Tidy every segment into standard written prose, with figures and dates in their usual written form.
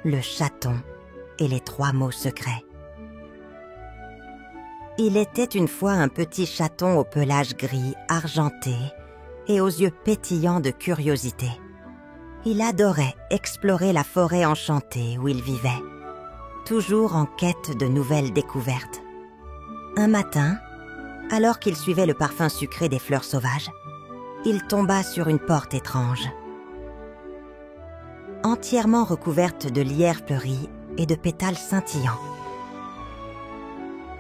le chaton et les 3 mots secrets. Il était une fois un petit chaton au pelage gris argenté et aux yeux pétillants de curiosité. Il adorait explorer la forêt enchantée où il vivait, toujours en quête de nouvelles découvertes. Un matin, alors qu'il suivait le parfum sucré des fleurs sauvages, il tomba sur une porte étrange. Entièrement recouverte de lierre fleuri et de pétales scintillants.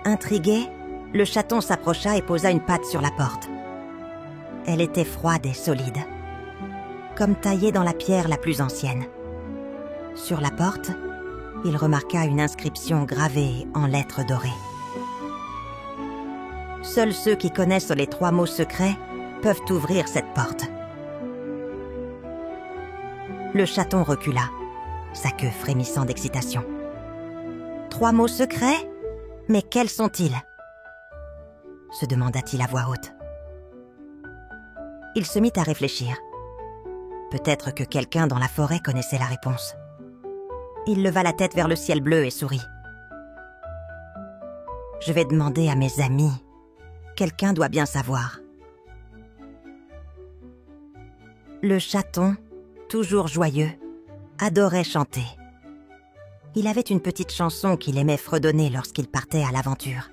Intrigué, le chaton s'approcha et posa une patte sur la porte. Elle était froide et solide, comme taillée dans la pierre la plus ancienne. Sur la porte, il remarqua une inscription gravée en lettres dorées. Seuls ceux qui connaissent les 3 mots secrets peuvent ouvrir cette porte. Le chaton recula, sa queue frémissant d'excitation. 3 mots secrets? Mais quels sont-ils? Se demanda-t-il à voix haute. Il se mit à réfléchir. Peut-être que quelqu'un dans la forêt connaissait la réponse. Il leva la tête vers le ciel bleu et sourit. Je vais demander à mes amis. Quelqu'un doit bien savoir. Le chaton, toujours joyeux, adorait chanter. Il avait une petite chanson qu'il aimait fredonner lorsqu'il partait à l'aventure.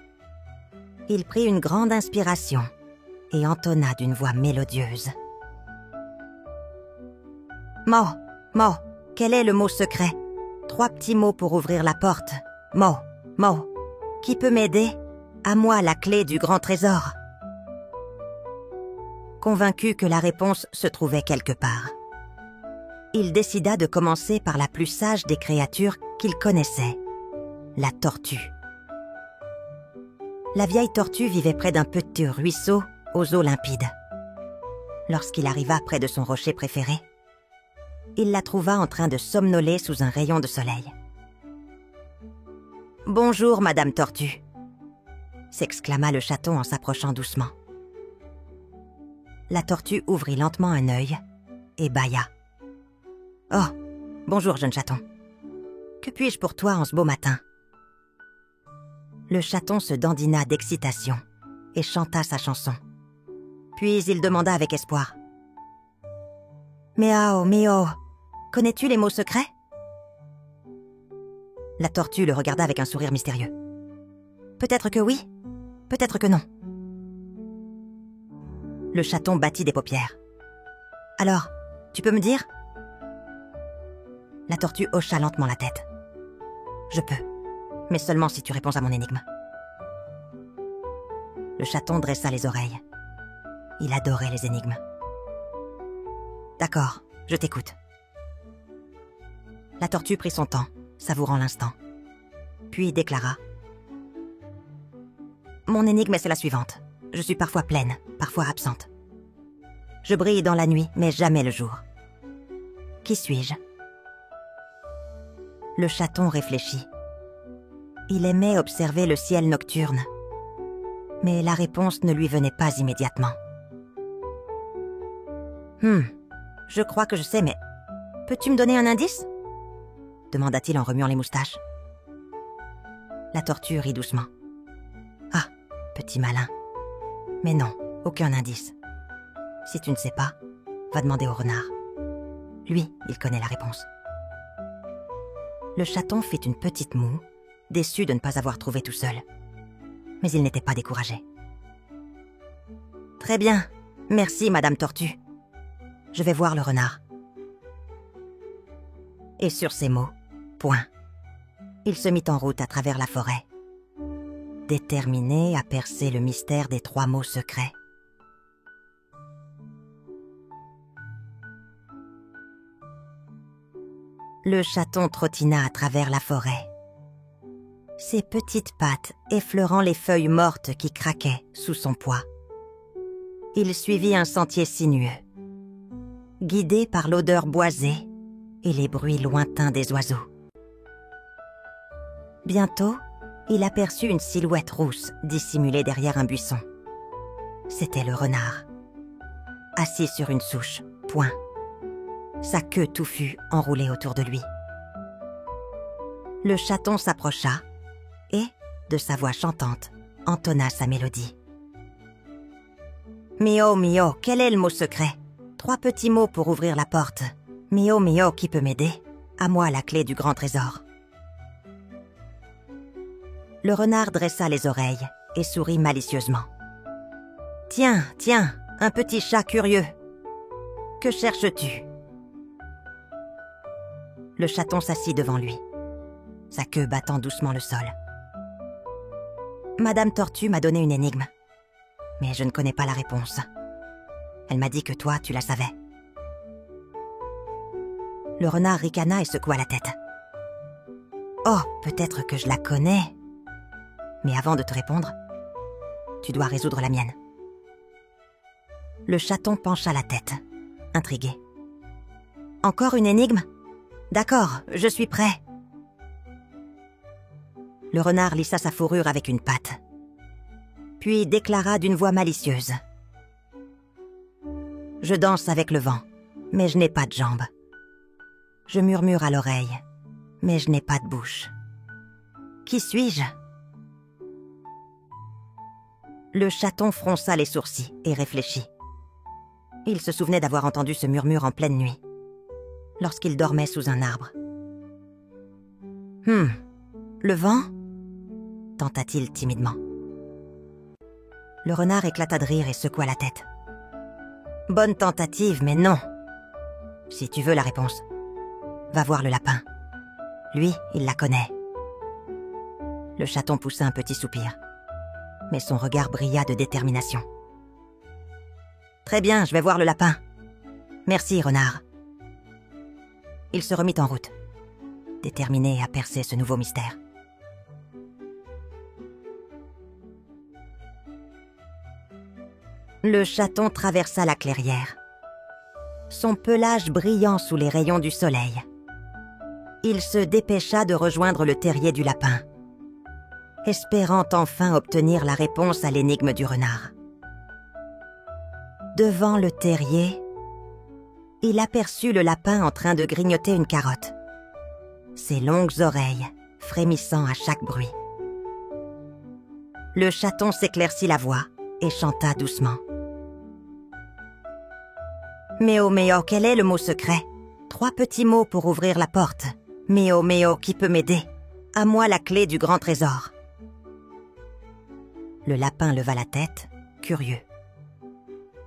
Il prit une grande inspiration et entonna d'une voix mélodieuse. Mo, Mo, quel est le mot secret? 3 petits mots pour ouvrir la porte. Mo, Mo, qui peut m'aider? À moi la clé du grand trésor. Convaincu que la réponse se trouvait quelque part, il décida de commencer par la plus sage des créatures qu'il connaissait, la tortue. La vieille tortue vivait près d'un petit ruisseau aux eaux limpides. Lorsqu'il arriva près de son rocher préféré, il la trouva en train de somnoler sous un rayon de soleil. « Bonjour, Madame Tortue !» s'exclama le chaton en s'approchant doucement. La tortue ouvrit lentement un œil et bâilla. « Oh, bonjour, jeune chaton. Que puis-je pour toi en ce beau matin ?» Le chaton se dandina d'excitation et chanta sa chanson. Puis il demanda avec espoir. « Miaou, miaou, connais-tu les mots secrets ?» La tortue le regarda avec un sourire mystérieux. « Peut-être que oui, peut-être que non. » Le chaton battit des paupières. « Alors, tu peux me dire ?» La tortue hocha lentement la tête. « Je peux, mais seulement si tu réponds à mon énigme. » Le chaton dressa les oreilles. Il adorait les énigmes. « D'accord, je t'écoute. » La tortue prit son temps, savourant l'instant. Puis déclara. « Mon énigme, c'est la suivante. Je suis parfois pleine, parfois absente. Je brille dans la nuit, mais jamais le jour. Qui suis-je » Le chaton réfléchit. Il aimait observer le ciel nocturne. Mais la réponse ne lui venait pas immédiatement. « Je crois que je sais, mais peux-tu me donner un indice ?» demanda-t-il en remuant les moustaches. La tortue rit doucement. « Ah, petit malin. Mais non, aucun indice. Si tu ne sais pas, va demander au renard. Lui, il connaît la réponse. » Le chaton fit une petite moue, déçu de ne pas avoir trouvé tout seul. Mais il n'était pas découragé. « Très bien, merci, Madame Tortue. Je vais voir le renard. » Et sur ces mots, point. Il se mit en route à travers la forêt, déterminé à percer le mystère des 3 mots secrets. Le chaton trottina à travers la forêt, ses petites pattes effleurant les feuilles mortes qui craquaient sous son poids. Il suivit un sentier sinueux, guidé par l'odeur boisée et les bruits lointains des oiseaux. Bientôt, il aperçut une silhouette rousse dissimulée derrière un buisson. C'était le renard, assis sur une souche, point. Sa queue touffue enroulée autour de lui. Le chaton s'approcha et, de sa voix chantante, entonna sa mélodie. Mio, mio, quel est le mot secret? 3 petits mots pour ouvrir la porte. Mio, mio, qui peut m'aider? À moi la clé du grand trésor. Le renard dressa les oreilles et sourit malicieusement. Tiens, tiens, un petit chat curieux. Que cherches-tu? Le chaton s'assit devant lui, sa queue battant doucement le sol. Madame Tortue m'a donné une énigme, mais je ne connais pas la réponse. Elle m'a dit que toi, tu la savais. Le renard ricana et secoua la tête. Oh, peut-être que je la connais. Mais avant de te répondre, tu dois résoudre la mienne. Le chaton pencha la tête, intrigué. Encore une énigme? D'accord, je suis prêt. Le renard lissa sa fourrure avec une patte, puis déclara d'une voix malicieuse. Je danse avec le vent, mais je n'ai pas de jambes. Je murmure à l'oreille, mais je n'ai pas de bouche. Qui suis-je? Le chaton fronça les sourcils et réfléchit. Il se souvenait d'avoir entendu ce murmure en pleine nuit, lorsqu'il dormait sous un arbre. Le vent? Tenta-t-il timidement. Le renard éclata de rire et secoua la tête. Bonne tentative, mais non. Si tu veux la réponse, va voir le lapin. Lui, il la connaît. Le chaton poussa un petit soupir, mais son regard brilla de détermination. Très bien, je vais voir le lapin. Merci, renard. Il se remit en route, déterminé à percer ce nouveau mystère. Le chaton traversa la clairière, son pelage brillant sous les rayons du soleil. Il se dépêcha de rejoindre le terrier du lapin, espérant enfin obtenir la réponse à l'énigme du renard. Devant le terrier, il aperçut le lapin en train de grignoter une carotte, ses longues oreilles frémissant à chaque bruit. Le chaton s'éclaircit la voix et chanta doucement. Méo, méo, quel est le mot secret? 3 petits mots pour ouvrir la porte. Méo, méo, qui peut m'aider? À moi la clé du grand trésor. Le lapin leva la tête, curieux.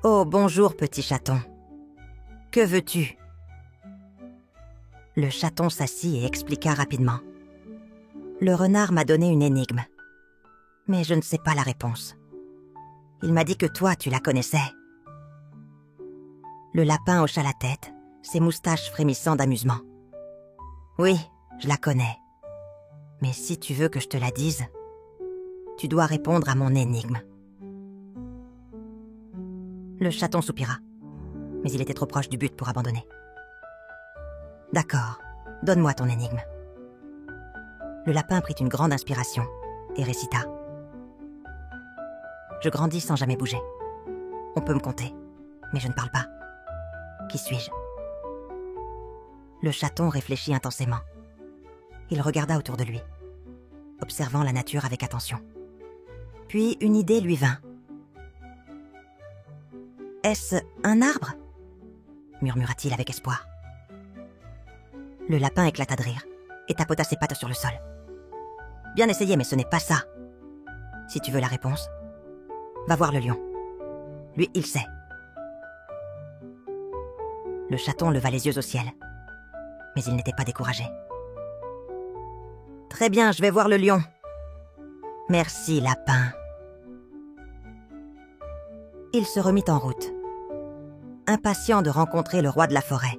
Oh, bonjour, petit chaton. Que veux-tu? Le chaton s'assit et expliqua rapidement. Le renard m'a donné une énigme, mais je ne sais pas la réponse. Il m'a dit que toi, tu la connaissais. Le lapin hocha la tête, ses moustaches frémissant d'amusement. Oui, je la connais. Mais si tu veux que je te la dise, tu dois répondre à mon énigme. Le chaton soupira, mais il était trop proche du but pour abandonner. D'accord, donne-moi ton énigme. Le lapin prit une grande inspiration et récita. Je grandis sans jamais bouger. On peut me compter, mais je ne parle pas. Qui suis-je? Le chaton réfléchit intensément. Il regarda autour de lui, observant la nature avec attention. Puis une idée lui vint. « Est-ce un arbre ?» murmura-t-il avec espoir. Le lapin éclata de rire et tapota ses pattes sur le sol. « Bien essayé, mais ce n'est pas ça. Si tu veux la réponse, va voir le lion. Lui, il sait. » Le chaton leva les yeux au ciel, mais il n'était pas découragé. « Très bien, je vais voir le lion. Merci, lapin. » Il se remit en route, impatient de rencontrer le roi de la forêt.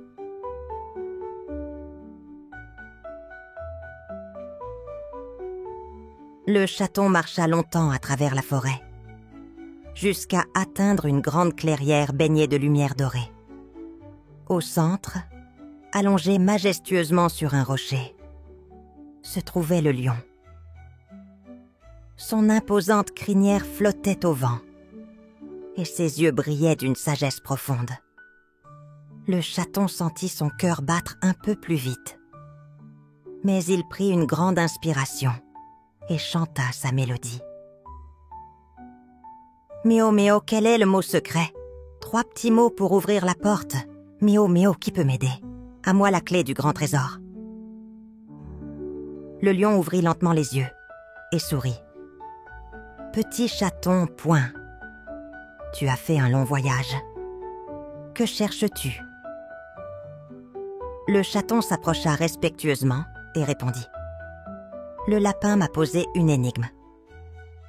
Le chaton marcha longtemps à travers la forêt, jusqu'à atteindre une grande clairière baignée de lumière dorée. Au centre, allongé majestueusement sur un rocher, se trouvait le lion. Son imposante crinière flottait au vent, et ses yeux brillaient d'une sagesse profonde. Le chaton sentit son cœur battre un peu plus vite. Mais il prit une grande inspiration et chanta sa mélodie. Mio, mio, quel est le mot secret? 3 petits mots pour ouvrir la porte. Mio, mio, qui peut m'aider? À moi la clé du grand trésor. Le lion ouvrit lentement les yeux et sourit. Petit chaton, point. Tu as fait un long voyage. Que cherches-tu? Le chaton s'approcha respectueusement et répondit. Le lapin m'a posé une énigme.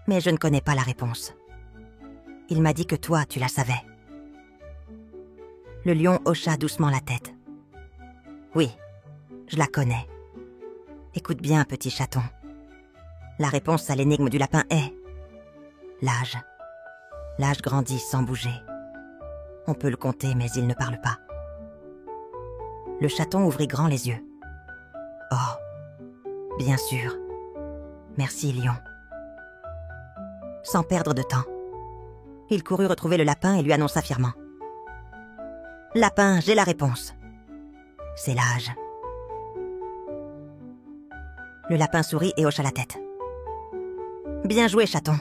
Mais je ne connais pas la réponse. Il m'a dit que toi, tu la savais. Le lion hocha doucement la tête. Oui, je la connais. Écoute bien, petit chaton. La réponse à l'énigme du lapin est l'âge. L'âge grandit sans bouger. On peut le compter, mais il ne parle pas. Le chaton ouvrit grand les yeux. Oh, bien sûr. Merci, lion. Sans perdre de temps, il courut retrouver le lapin et lui annonça fièrement. Lapin, j'ai la réponse. C'est l'âge. Le lapin sourit et hocha la tête. Bien joué, chaton.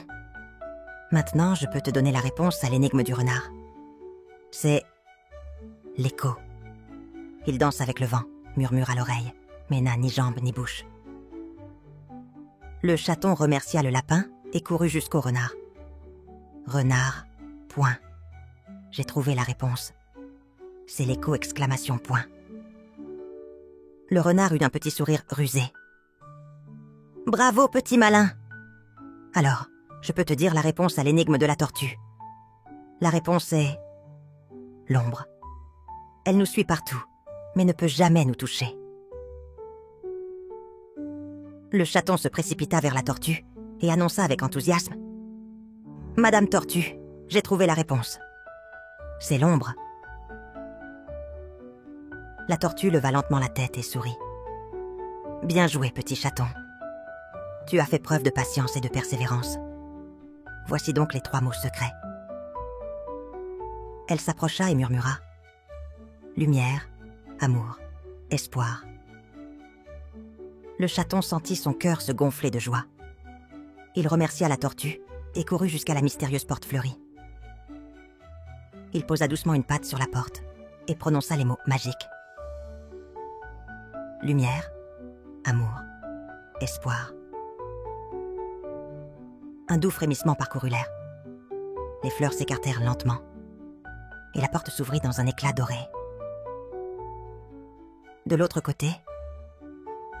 Maintenant, je peux te donner la réponse à l'énigme du renard. C'est l'écho. Il danse avec le vent, murmure à l'oreille, mais n'a ni jambes ni bouche. Le chaton remercia le lapin et courut jusqu'au renard. Renard, point. J'ai trouvé la réponse. C'est l'écho, exclamation, point. Le renard eut un petit sourire rusé. Bravo, petit malin. Alors, je peux te dire la réponse à l'énigme de la tortue. La réponse est l'ombre. Elle nous suit partout, mais ne peut jamais nous toucher. Le chaton se précipita vers la tortue et annonça avec enthousiasme. Madame Tortue, j'ai trouvé la réponse. C'est l'ombre. La tortue leva lentement la tête et sourit. Bien joué, petit chaton. Tu as fait preuve de patience et de persévérance. Voici donc les 3 mots secrets. Elle s'approcha et murmura. Lumière, amour, espoir. Le chaton sentit son cœur se gonfler de joie. Il remercia la tortue et courut jusqu'à la mystérieuse porte fleurie. Il posa doucement une patte sur la porte et prononça les mots magiques. Lumière, amour, espoir. Un doux frémissement parcourut l'air. Les fleurs s'écartèrent lentement et la porte s'ouvrit dans un éclat doré. De l'autre côté,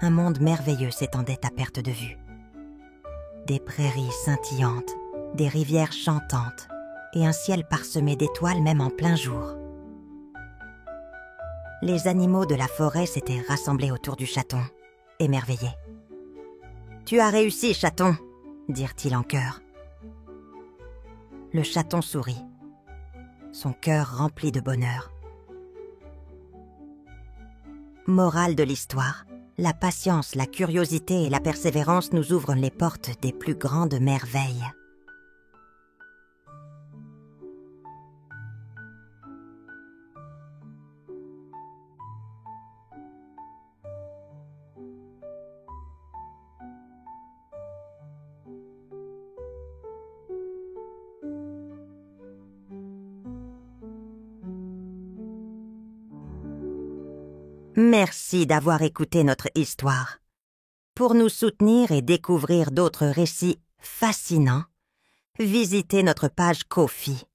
un monde merveilleux s'étendait à perte de vue. Des prairies scintillantes, des rivières chantantes et un ciel parsemé d'étoiles même en plein jour. Les animaux de la forêt s'étaient rassemblés autour du chaton, émerveillés. « Tu as réussi, chaton !» dirent-ils en chœur. Le chaton sourit, son cœur rempli de bonheur. Morale de l'histoire, la patience, la curiosité et la persévérance nous ouvrent les portes des plus grandes merveilles. Merci d'avoir écouté notre histoire. Pour nous soutenir et découvrir d'autres récits fascinants, visitez notre page Ko-fi.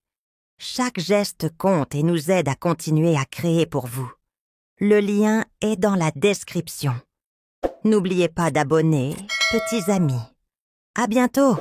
Chaque geste compte et nous aide à continuer à créer pour vous. Le lien est dans la description. N'oubliez pas d'abonner, petits amis. À bientôt!